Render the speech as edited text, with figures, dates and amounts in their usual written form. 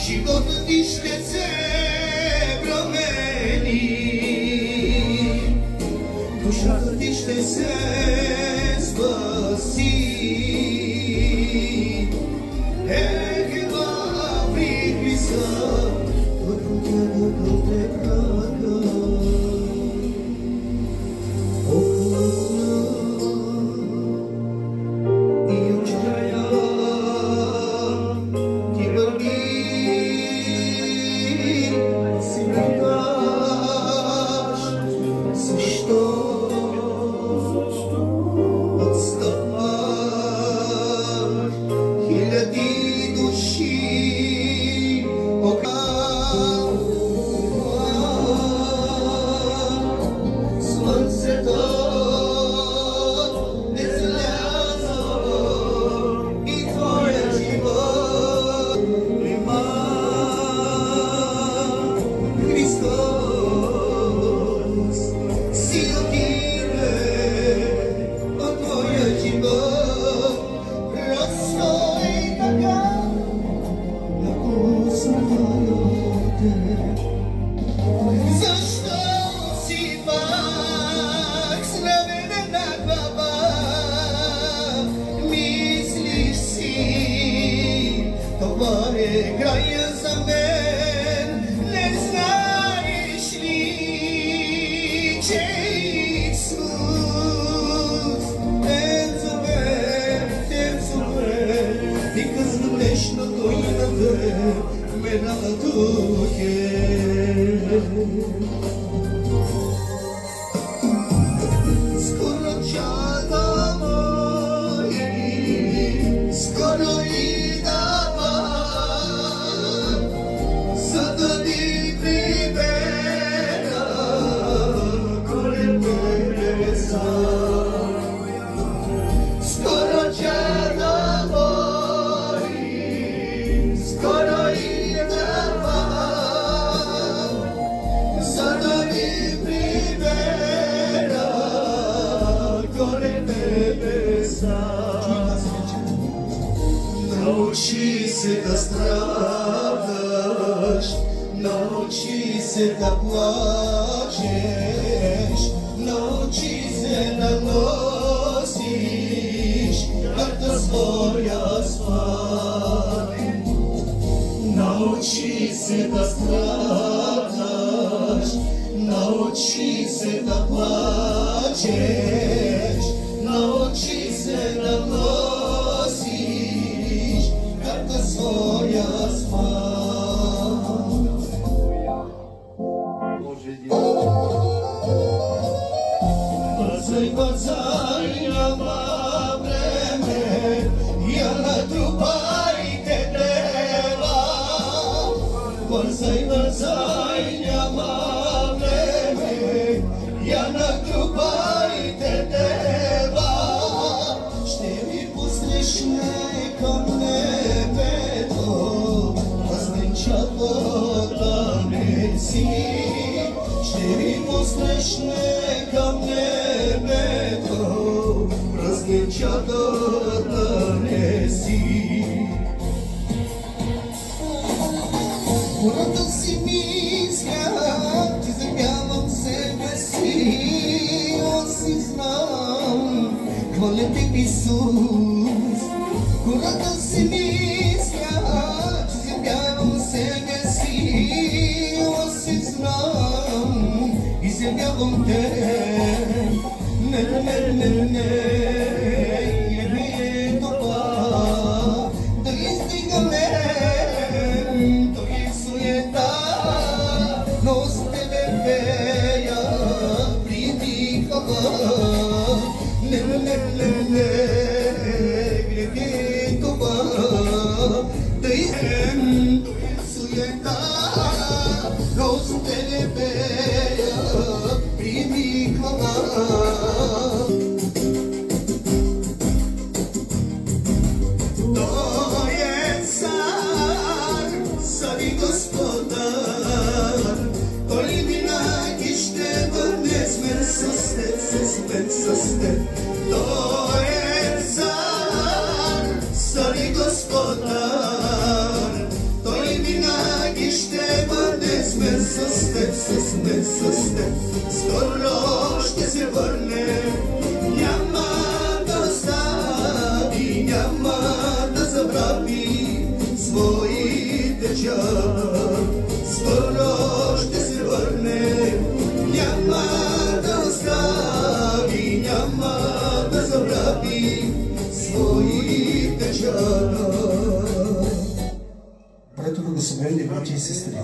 Život tište se promeni, duša tište se spasi. Hvala prikrisa, dok te kraga. Graje za men, ne znaš li će Isus te zove, ti kazneš na to inade, me naduke. Skoro čada moji, skoro nauči se da stradaš, nauči se da plačeš, nauči se da nosiš karta svoja sva. Nauči se da stradaš, nauči se da plačeš, nauči se da nosiš karta svoja sva. Brzaj, brzaj, nama vreme, ja natrupajte dela. Brzaj, brzaj, nama vreme, ja natrupajte dela. Ще ви пуснеш към небето, възвенчавата не си. Ще ви пуснеш към небето, възвенчавата не си. Когато си мисля, че забявам себе си, аз си знам, хваля те Исус. Когато си мисля, че забявам себе си, аз си знам, изявявам те. Не, не, не, не, не е това да издигаме до суета, но с тебе пея придихава. Не, не, не, не, грех е това да издигам до суета, но с тебе пея придихава. Той е цар, цар и господар, той винаги Skoro ще се върне, няма да остави, няма да забрави своите чада. Скоро ще се върне, няма да остави, няма да забрави своите чада. Братове, благословени брати и сестри,